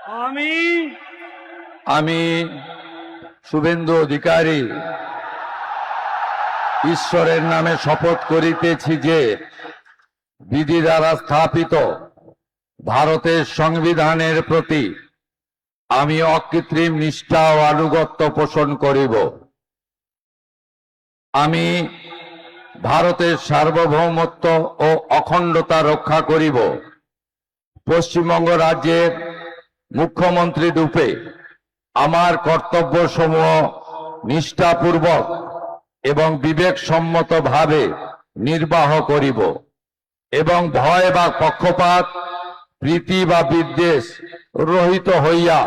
আমি আমি শুভেন্দু অধিকারী ঈশ্বরের নামে শপথ করিতেছি যে বিধি দ্বারা স্থাপিত ভারতের সংবিধানের প্রতি আমি অকৃত্রিম নিষ্ঠা ও আনুগত্য পোষণ করিব। আমি ভারতের সার্বভৌমত্ব ও অখণ্ডতা রক্ষা করিব। পশ্চিমবঙ্গ রাজ্যের মুখ্যমন্ত্রী রূপে আমার কর্তব্যসমূহ নিষ্ঠাপূর্বক এবং বিবেকসম্মতভাবে নির্বাহ করিব এবং ভয় বা পক্ষপাত, প্রীতি বা বিদ্বেষ রহিত হইয়া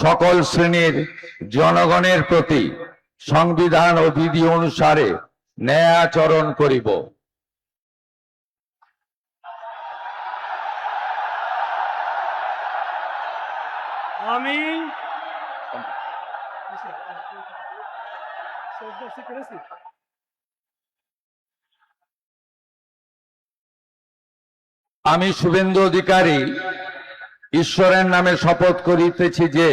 সকল শ্রেণীর জনগণের প্রতি সংবিধান ও বিধি অনুসারে ন্যায় আচরণ করিব। আমি আমি শুভেন্দু অধিকারী ঈশ্বরের নামে শপথ করিতেছি যে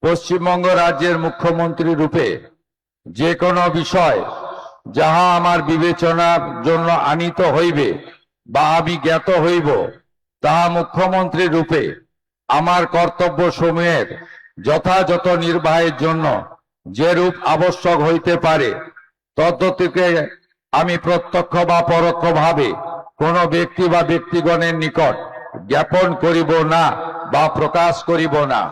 পশ্চিমবঙ্গ রাজ্যের মুখ্যমন্ত্রী রূপে যে কোনো বিষয় যাহা আমার বিবেচনার জন্য আনিত হইবে বা আমি জ্ঞাত হইব, তাহা মুখ্যমন্ত্রী রূপে আমার কর্তব্য সমূহের যথাযথ নির্বাহের জন্য যেরূপ আবশ্যক হইতে পারে তদ্গতিকে আমি প্রত্যক্ষ বা পরোক্ষভাবে কোন ব্যক্তি বা ব্যক্তিগণের নিকট জ্ঞাপন করিব না বা প্রকাশ করিব না।